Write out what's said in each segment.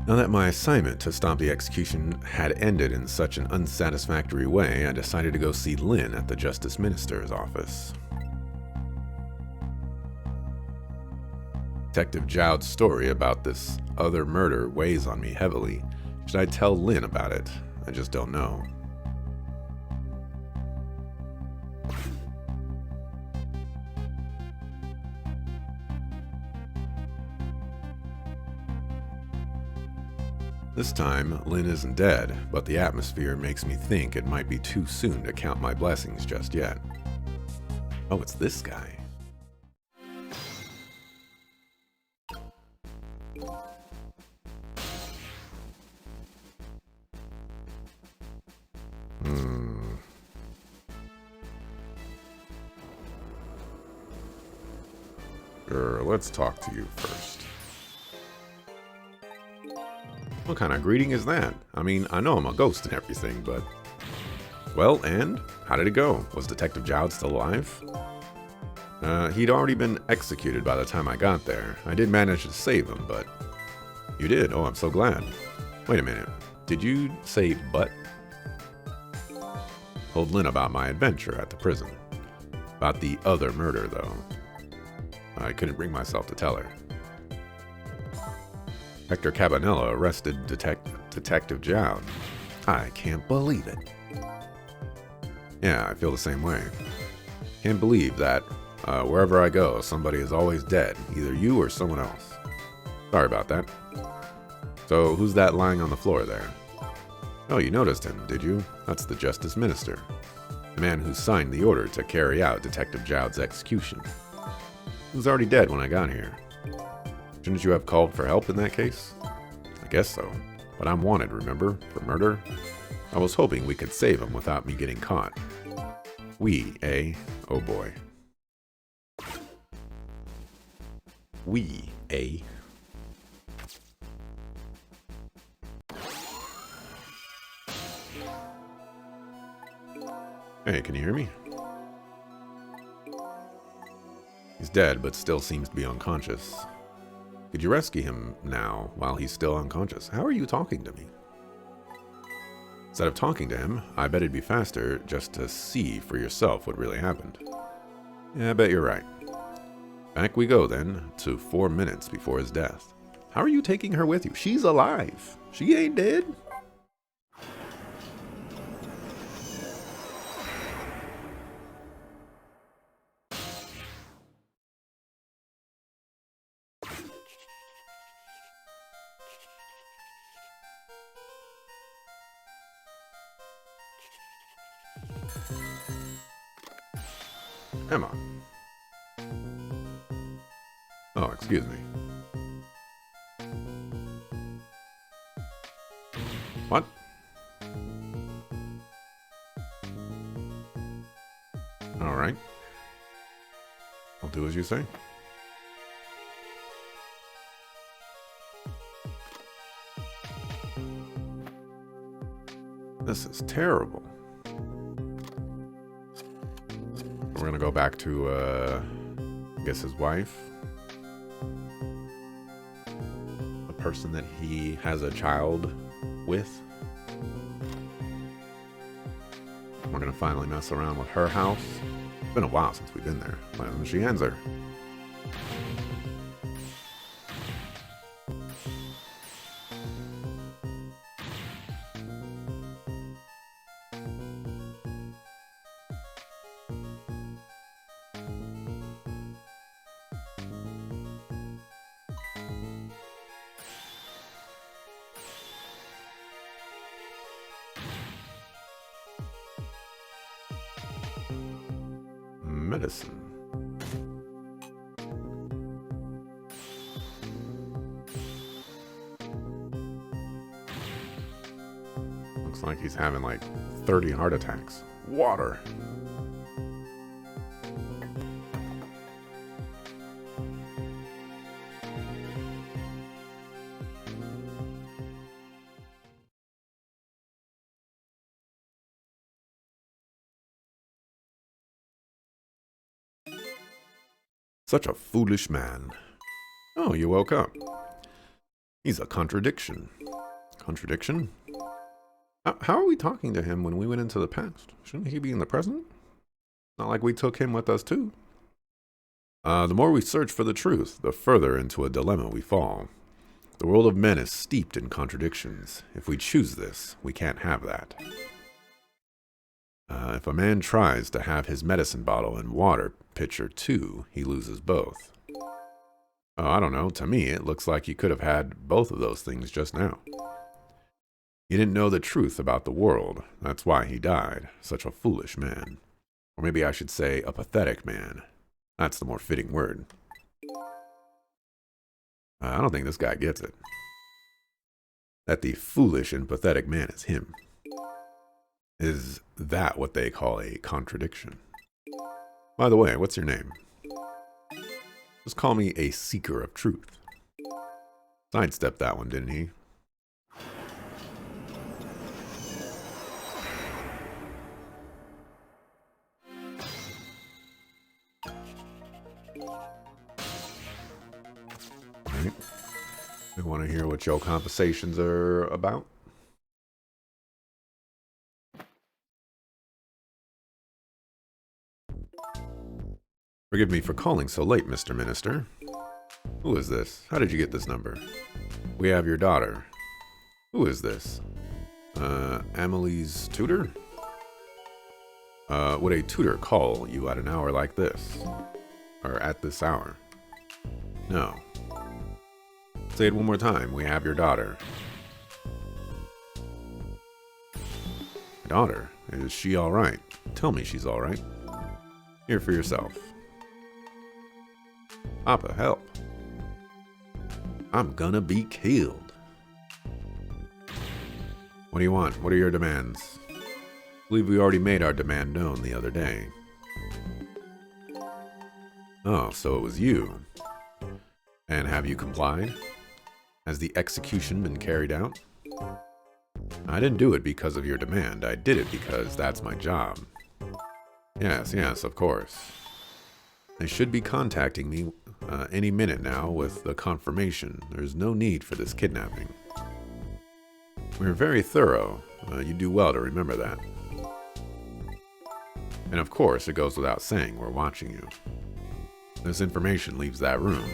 Now that my assignment to stop the execution had ended in such an unsatisfactory way, I decided to go see Lynn at the Justice Minister's office. Detective Jowd's story about this other murder weighs on me heavily. Should I tell Lynn about it? I just don't know. This time, Lynn isn't dead, but the atmosphere makes me think it might be too soon to count my blessings just yet. Oh, it's this guy. Sure, let's talk to you first. What kind of greeting is that? I mean, I know I'm a ghost and everything, but... Well, and? How did it go? Was Detective Jowd still alive? He'd already been executed by the time I got there. I did manage to save him, but... You did? Oh, I'm so glad. Wait a minute. Did you say but? Told Lynn about my adventure at the prison. About the other murder, though. I couldn't bring myself to tell her. Hector Cabanela arrested Detective Jowd. I can't believe it. Yeah, I feel the same way. Can't believe that wherever I go, somebody is always dead, either you or someone else. Sorry about that. So, who's that lying on the floor there? Oh, you noticed him, did you? That's the Justice Minister. The man who signed the order to carry out Detective Jowd's execution. He was already dead when I got here. Shouldn't you have called for help in that case? I guess so. But I'm wanted, remember? For murder? I was hoping we could save him without me getting caught. We, eh? Oh boy. We, eh? Hey, can you hear me? He's dead, but still seems to be unconscious. Could you rescue him now, while he's still unconscious? How are you talking to me? Instead of talking to him, I bet it'd be faster just to see for yourself what really happened. Yeah, I bet you're right. Back we go, then, to 4 minutes before his death. How are you taking her with you? She's alive. She ain't dead. Emma. Oh, excuse me. What? Alright. I'll do as you say. This is terrible. We're gonna go back to, I guess his wife. The person that he has a child with. We're gonna finally mess around with her house. It's been a while since we've been there. When she ends her. Medicine. Looks like he's having like 30 heart attacks. Water. Such a foolish man. Oh, you woke up. He's a contradiction. Contradiction? How are we talking to him when we went into the past? Shouldn't he be in the present? Not like we took him with us too. The more we search for the truth, the further into a dilemma we fall. The world of men is steeped in contradictions. If we choose this, we can't have that. If a man tries to have his medicine bottle and water pitcher too, he loses both. Oh, I don't know. To me, it looks like you could have had both of those things just now. He didn't know the truth about the world. That's why he died. Such a foolish man. Or maybe I should say a pathetic man. That's the more fitting word. I don't think this guy gets it. That the foolish and pathetic man is him. Is that what they call a contradiction? By the way, what's your name? Just call me a seeker of truth. Sidestepped that one, didn't he? Right. We want to hear what your conversations are about. Forgive me for calling so late, Mr. Minister. Who is this? How did you get this number? We have your daughter. Who is this? Amelie's tutor? Would a tutor call you at an hour like this? Or at this hour? No. Say it one more time. We have your daughter. Daughter? Is she alright? Tell me she's alright. Hear for yourself. Papa, help. I'm gonna be killed. What do you want? What are your demands? I believe we already made our demand known the other day. Oh, so it was you. And have you complied? Has the execution been carried out? I didn't do it because of your demand. I did it because that's my job. Yes, of course. They should be contacting me any minute now with the confirmation. There's no need for this kidnapping. We're very thorough. You do well to remember that. And of course, it goes without saying we're watching you. This information leaves that room.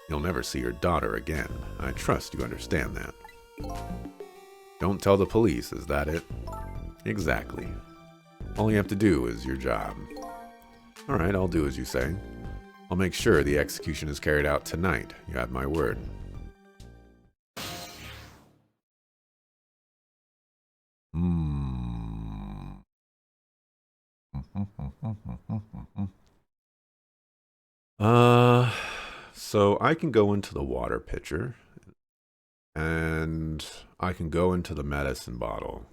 You'll never see your daughter again. I trust you understand that. Don't tell the police, is that it? Exactly. All you have to do is your job. Alright, I'll do as you say. I'll make sure the execution is carried out tonight. You have my word. So I can go into the water pitcher. And I can go into the medicine bottle.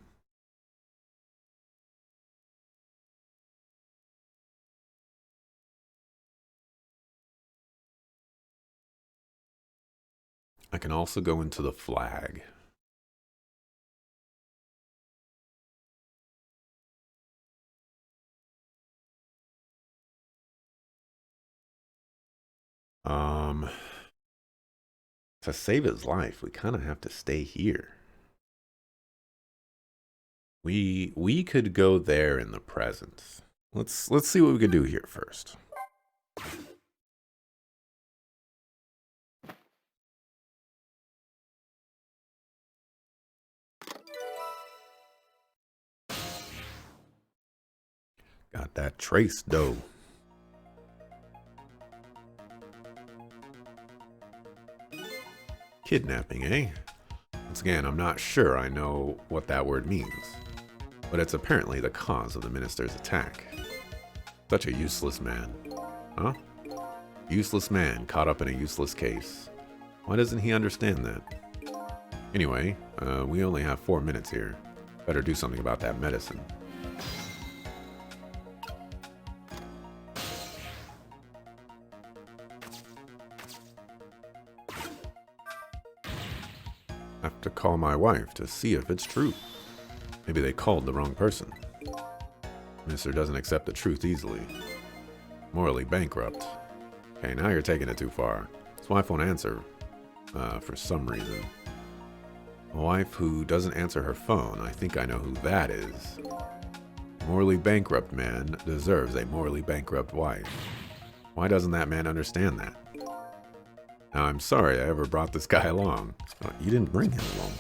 I can also go into the flag. To save his life, we kind of have to stay here. We could go there in the present. Let's see what we can do here first. Got that trace dough. Kidnapping, eh? Once again, I'm not sure I know what that word means, but it's apparently the cause of the minister's attack. Such a useless man. Huh? Useless man caught up in a useless case. Why doesn't he understand that? Anyway, we only have 4 minutes here. Better do something about that medicine. Have to call my wife to see if it's true. Maybe they called the wrong person. Mister doesn't accept the truth easily. Morally bankrupt. Okay, now you're taking it too far. His wife won't answer. for some reason. A wife who doesn't answer her phone. I think I know who that is. Morally bankrupt man deserves a morally bankrupt wife. Why doesn't that man understand that? Now, I'm sorry I ever brought this guy along. You didn't bring him along.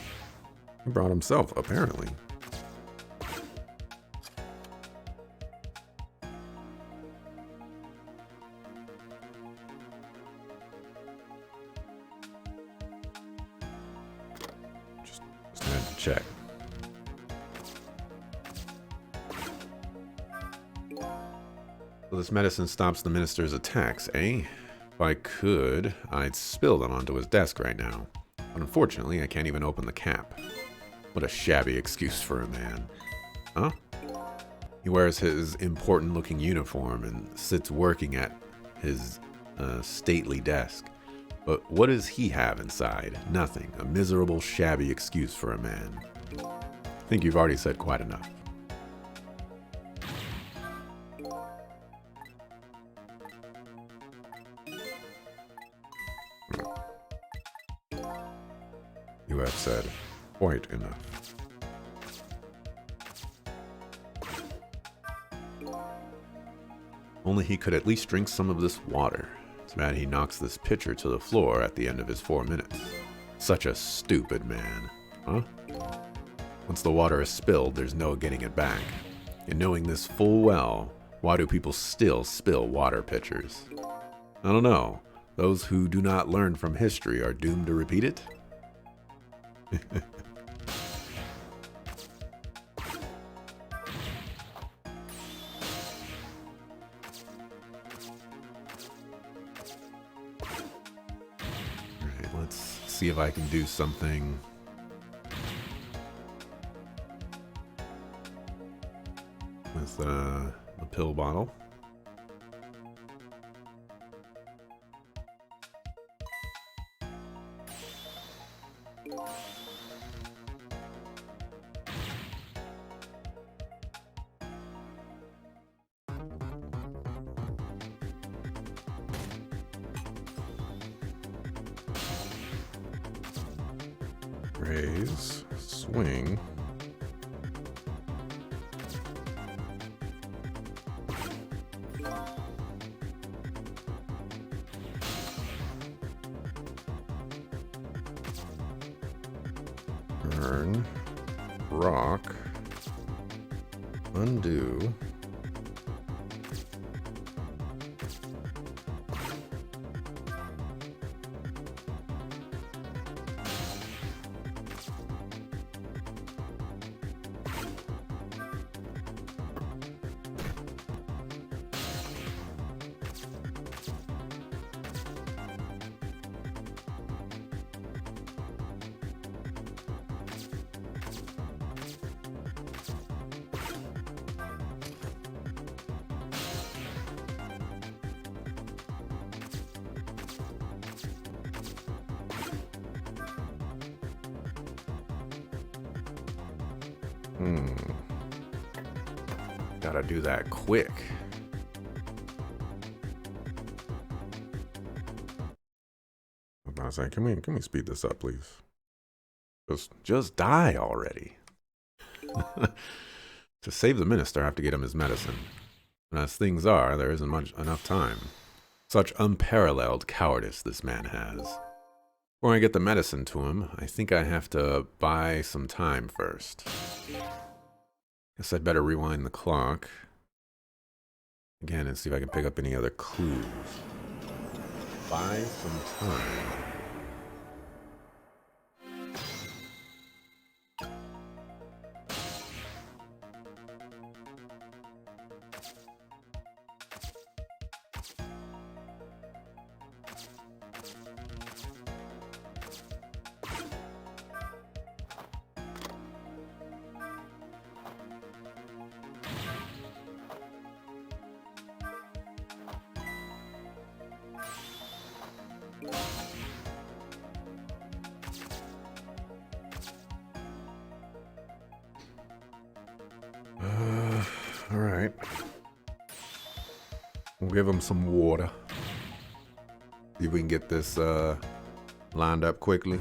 He brought himself, apparently. Just had to check. So this medicine stops the minister's attacks, eh? If I could, I'd spill them onto his desk right now. But unfortunately, I can't even open the cap. What a shabby excuse for a man. Huh? He wears his important-looking uniform and sits working at his stately desk. But what does he have inside? Nothing. A miserable, shabby excuse for a man. I think you've already said quite enough. You have said quite enough. Only he could at least drink some of this water. It's bad he knocks this pitcher to the floor at the end of his 4 minutes. Such a stupid man. Huh? Once the water is spilled, there's no getting it back. And knowing this full well, why do people still spill water pitchers? I don't know. Those who do not learn from history are doomed to repeat it? Alright, let's see if I can do something. With the pill bottle. Raise, swing. Burn, rock, undo. Gotta do that quick. I'm about to say, can we speed this up, please? Just die already. To save the minister, I have to get him his medicine. And as things are, there isn't enough time. Such unparalleled cowardice this man has. Before I get the medicine to him, I think I have to buy some time first. Guess I'd better rewind the clock again and see if I can pick up any other clues. Buy some time. All right. We'll give him some water. See if we can get this lined up quickly.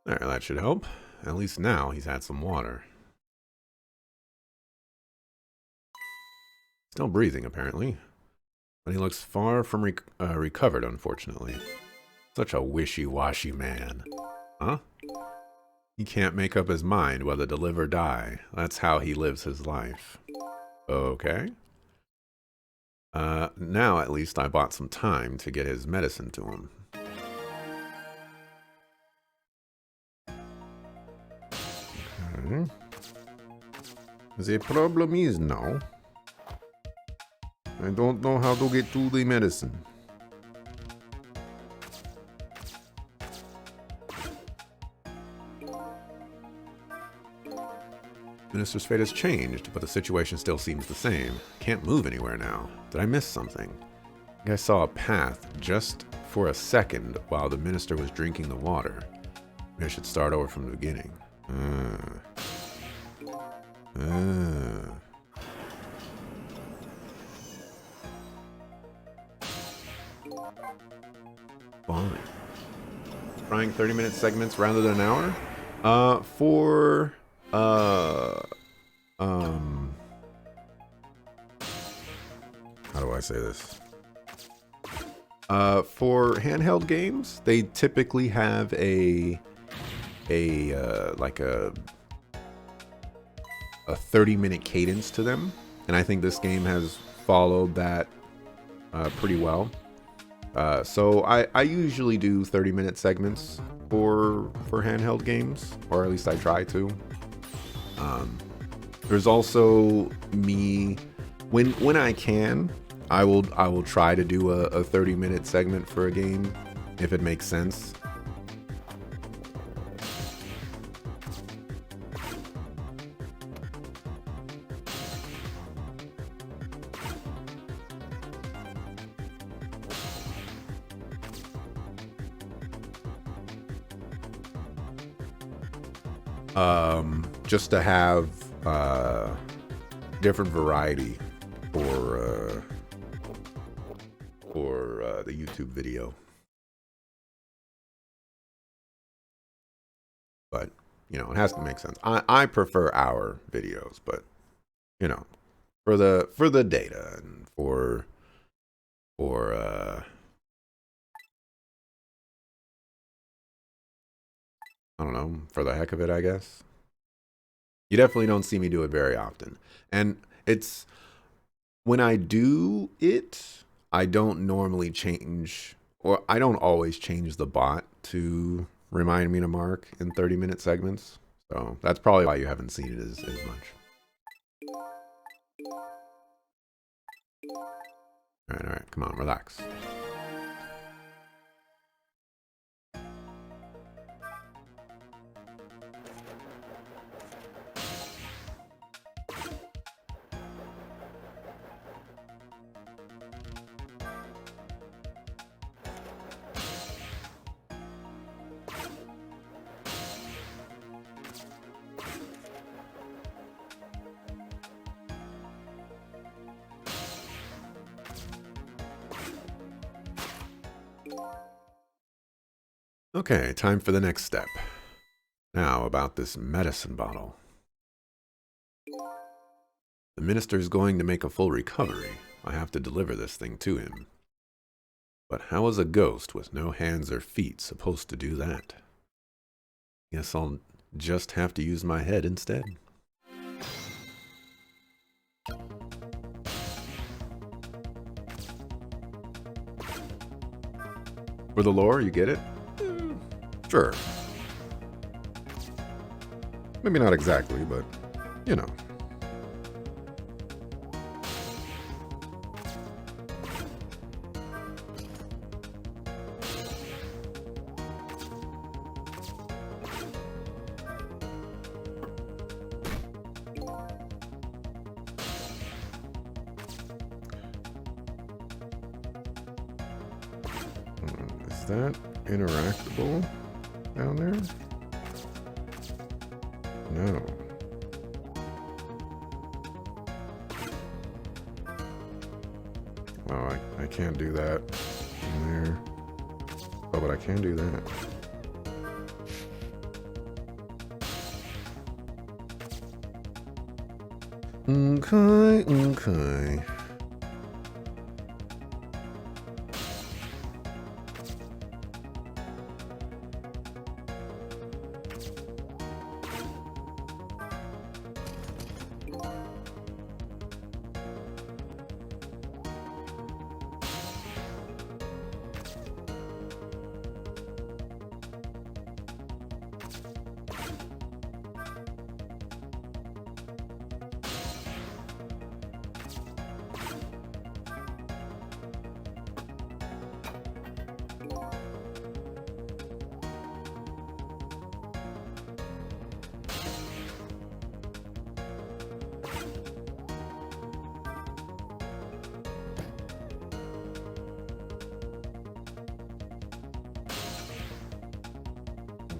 There, that should help. At least now he's had some water. Still breathing, apparently. But he looks far from recovered, unfortunately. Such a wishy-washy man. Huh? He can't make up his mind whether to live or die. That's how he lives his life. Okay. Now at least I bought some time to get his medicine to him. Okay. The problem is now, I don't know how to get to the medicine. Minister's fate has changed, but the situation still seems the same. Can't move anywhere now. Did I miss something? I think I saw a path just for a second while the minister was drinking the water. Maybe I should start over from the beginning. Fine. Trying 30-minute segments rather than an hour? How do I say this? For handheld games, they typically have a 30-minute cadence to them, and I think this game has followed that pretty well. So I usually do 30-minute segments for handheld games, or at least I try to. There's also me when I can, I will try to do a 30-minute segment for a game if it makes sense. Just to have different variety for the YouTube video. But, you know, it has to make sense. I prefer our videos, but, you know, for the data and for I don't know, for the heck of it, I guess. You definitely don't see me do it very often. And it's when I do it, I don't normally change, or I don't always change the bot to remind me to mark in 30-minute segments. So that's probably why you haven't seen it as much. All right, come on, relax. Okay, time for the next step. Now about this medicine bottle. The minister's going to make a full recovery. I have to deliver this thing to him. But how is a ghost with no hands or feet supposed to do that? Guess I'll just have to use my head instead. For the lore, you get it? Sure. Maybe not exactly, but, you know. that interactable down there? No. Oh, I can't do that in there. Oh, but I can do that. Okay.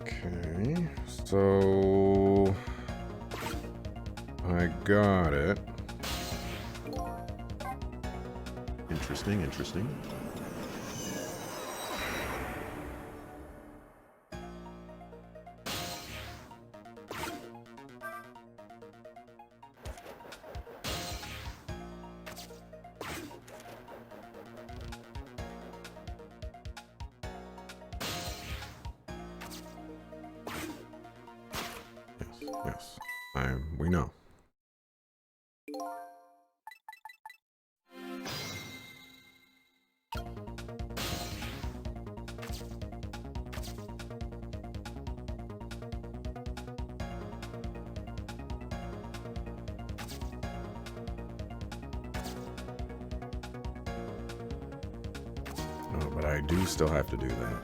Okay, so I got it. Interesting, interesting. Yes, we know. Oh, but I do still have to do that.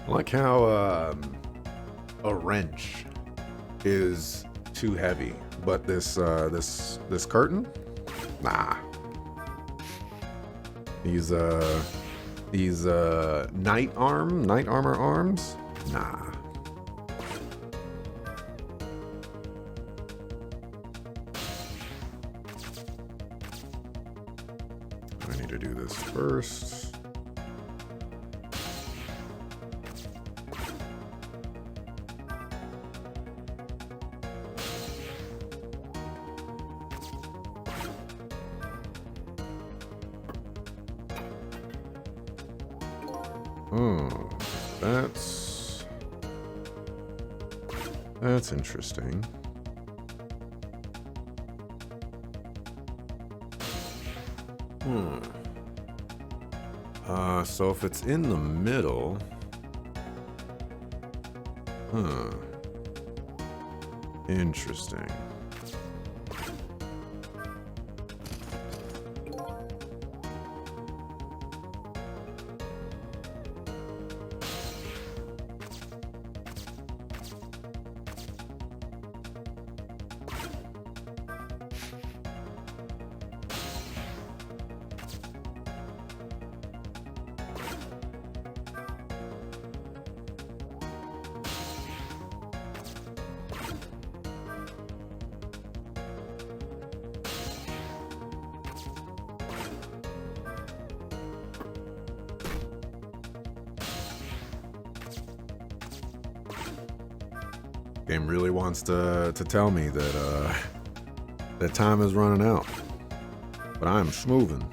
I like how a wrench is too heavy, but this curtain, nah. These knight armor arms, nah. I need to do this first. Oh, that's interesting. So if it's in the middle, interesting. Game really wants to tell me that that time is running out, but I'm schmoving.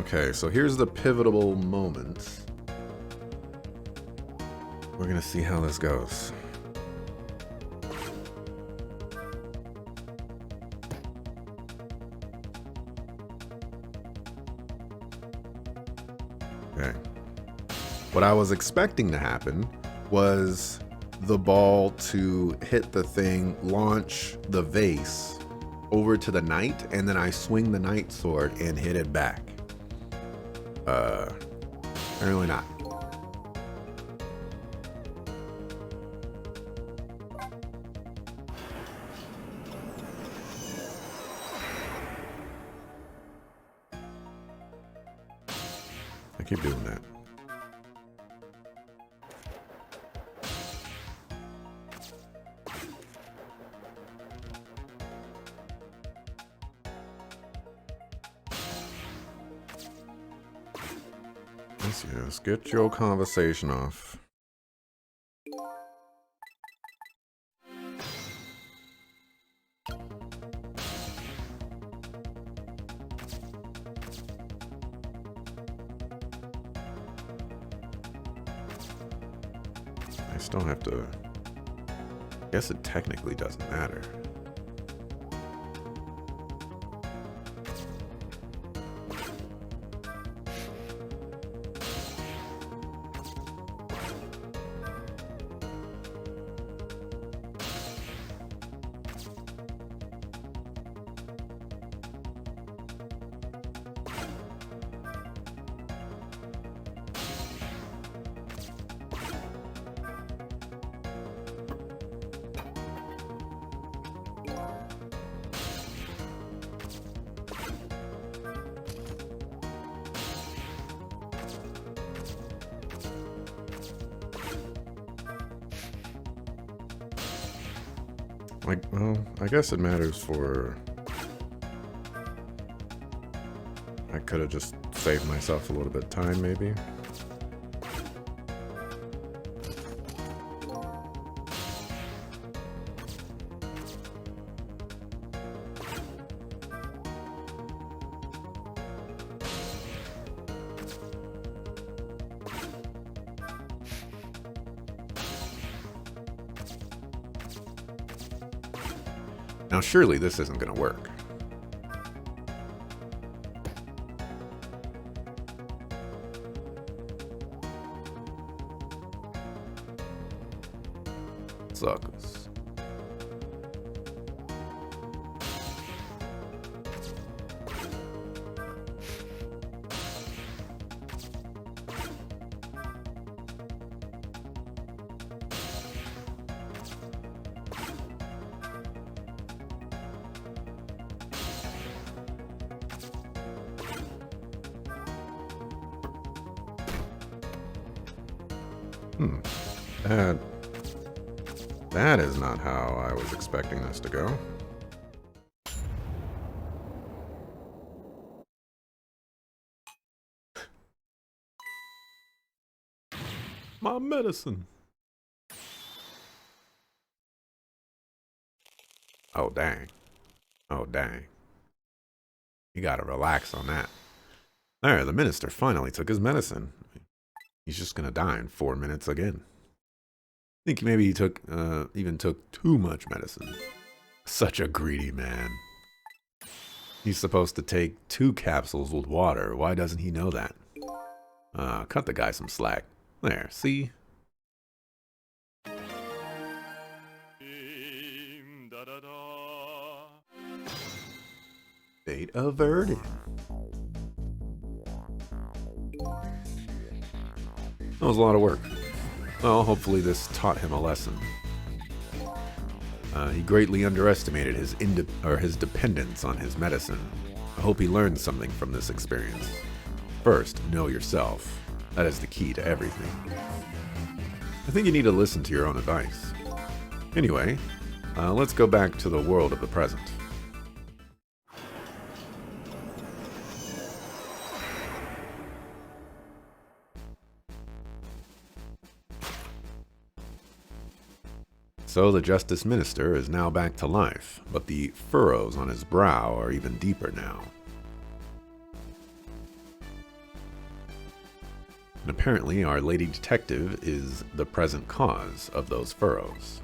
Okay, so here's the pivotal moment. We're gonna see how this goes. Okay. What I was expecting to happen was the ball to hit the thing, launch the vase, over to the knight, and then I swing the knight sword and hit it back. Apparently not. I keep doing that. Yes, get your conversation off. I still have to... I guess it technically doesn't matter. Well, I guess it matters for... I could have just saved myself a little bit of time, maybe. Now, surely this isn't going to work. Sucks. That is not how I was expecting this to go. My medicine. Oh, dang. Oh, dang. You gotta relax on that. There, the minister finally took his medicine. He's just gonna die in 4 minutes again. I think maybe he took, even took too much medicine. Such a greedy man. He's supposed to take 2 capsules with water. Why doesn't he know that? Cut the guy some slack. There, see? Fate averted. That was a lot of work. Well, hopefully this taught him a lesson. He greatly underestimated his dependence on his medicine. I hope he learned something from this experience. First, know yourself. That is the key to everything. I think you need to listen to your own advice. Anyway, let's go back to the world of the present. So the Justice Minister is now back to life, but the furrows on his brow are even deeper now. And apparently our lady detective is the present cause of those furrows.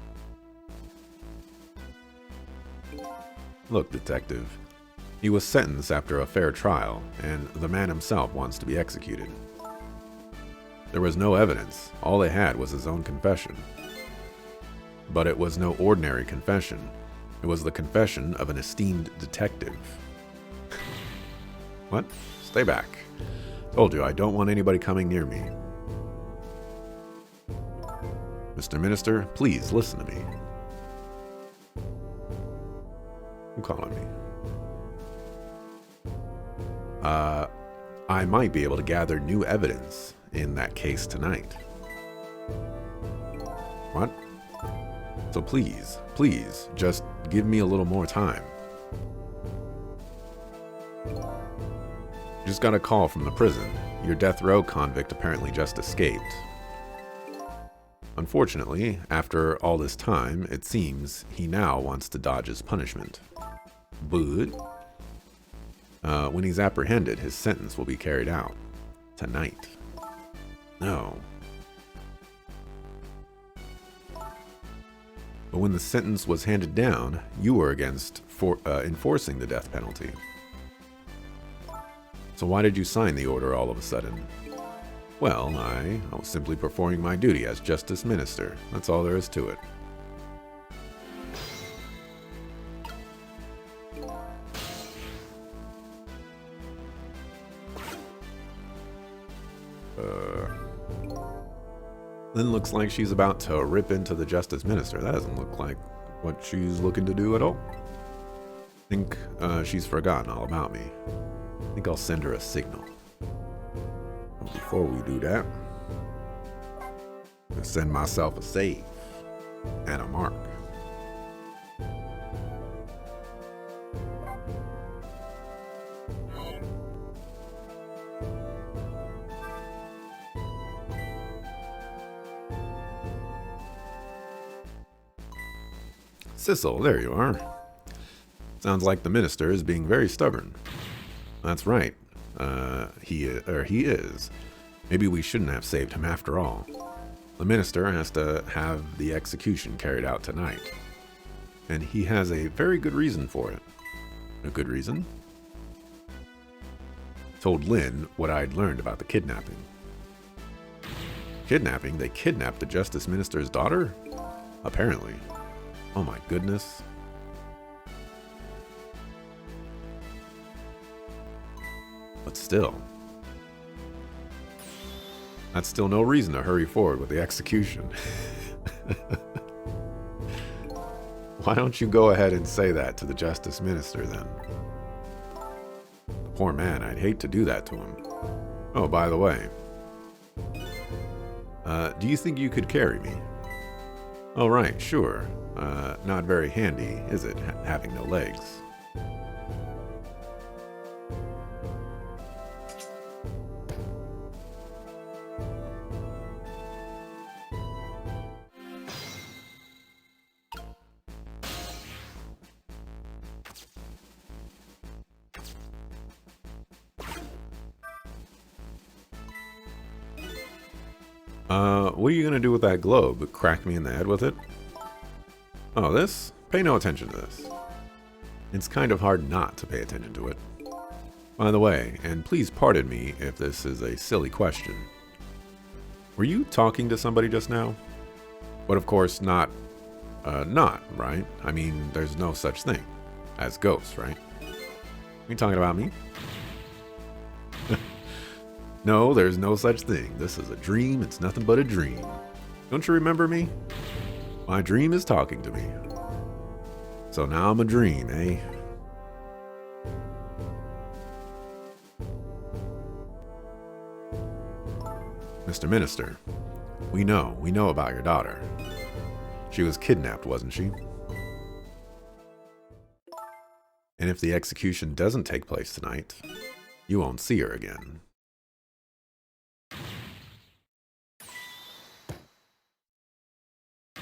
Look, detective, he was sentenced after a fair trial, and the man himself wants to be executed. There was no evidence, all they had was his own confession. But it was no ordinary confession. It was the confession of an esteemed detective. What? Stay back. Told you, I don't want anybody coming near me. Mr. Minister, please listen to me. Who's calling me? I might be able to gather new evidence in that case tonight. What? So please, just give me a little more time. Just got a call from the prison. Your death row convict apparently just escaped. Unfortunately, after all this time, it seems he now wants to dodge his punishment. But when he's apprehended, his sentence will be carried out. Tonight. No. But when the sentence was handed down, you were against enforcing the death penalty. So why did you sign the order all of a sudden? Well, I was simply performing my duty as Justice Minister. That's all there is to it. Lynn looks like she's about to rip into the Justice Minister. That doesn't look like what she's looking to do at all. I think she's forgotten all about me. I think I'll send her a signal. But before we do that, I'll send myself a save and a mark. Sissel, there you are. Sounds like the minister is being very stubborn. That's right. He is. Maybe we shouldn't have saved him after all. The minister has to have the execution carried out tonight. And he has a very good reason for it. A good reason? Told Lynn what I'd learned about the kidnapping. Kidnapping? They kidnapped the Justice Minister's daughter? Apparently. Oh my goodness. But still. That's still no reason to hurry forward with the execution. Why don't you go ahead and say that to the Justice Minister then? The poor man, I'd hate to do that to him. Oh, by the way. Do you think you could carry me? Oh, right, sure. Not very handy, is it, having no legs? What are you gonna do with that globe? Crack me in the head with it? Oh, this? Pay no attention to this. It's kind of hard not to pay attention to it. By the way, and please pardon me if this is a silly question. Were you talking to somebody just now? But of course not, right? I mean, there's no such thing as ghosts, right? You talking about me? No, there's no such thing. This is a dream. It's nothing but a dream. Don't you remember me? My dream is talking to me. So now I'm a dream, eh? Mr. Minister, we know about your daughter. She was kidnapped, wasn't she? And if the execution doesn't take place tonight, you won't see her again.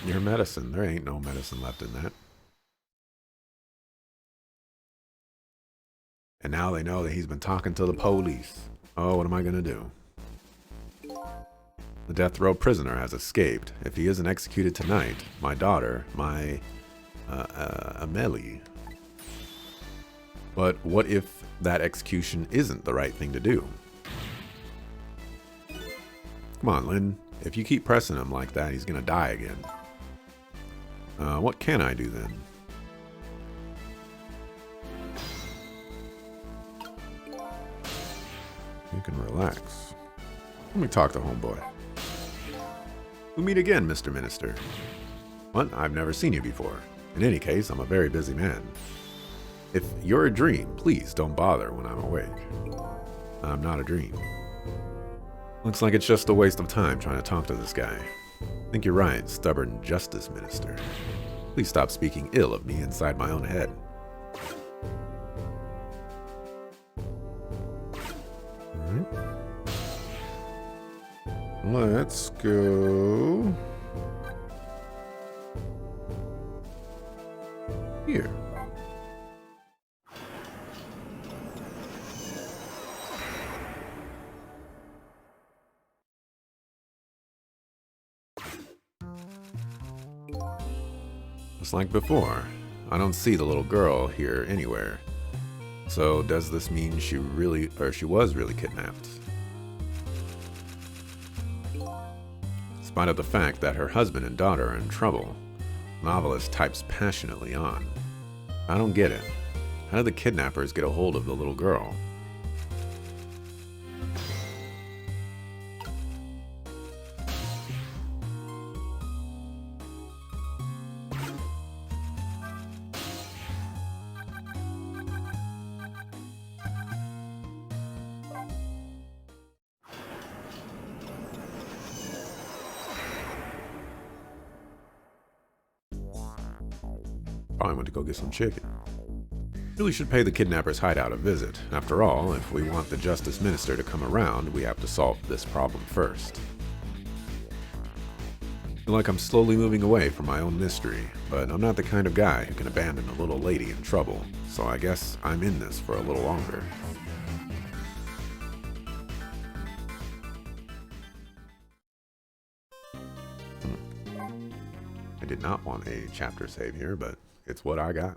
Your medicine. There ain't no medicine left in that. And now they know that he's been talking to the police. Oh, what am I going to do? The death row prisoner has escaped. If he isn't executed tonight, my daughter, my Amelie. But what if that execution isn't the right thing to do? Come on, Lynn. If you keep pressing him like that, he's going to die again. What can I do then? You can relax. Let me talk to homeboy. We meet again, Mr. Minister. What? I've never seen you before. In any case, I'm a very busy man. If you're a dream, please don't bother when I'm awake. I'm not a dream. Looks like it's just a waste of time trying to talk to this guy. I think you're right, stubborn Justice Minister. Please stop speaking ill of me inside my own head. Alright. Let's go here. Just like before, I don't see the little girl here anywhere. So does this mean she was really kidnapped? In spite of the fact that her husband and daughter are in trouble, novelist types passionately on. I don't get it. How did the kidnappers get a hold of the little girl? Probably went to go get some chicken. Really should pay the kidnapper's hideout a visit. After all, if we want the Justice Minister to come around, we have to solve this problem first. I feel like I'm slowly moving away from my own mystery, but I'm not the kind of guy who can abandon a little lady in trouble, so I guess I'm in this for a little longer. I did not want a chapter save here, but it's what I got.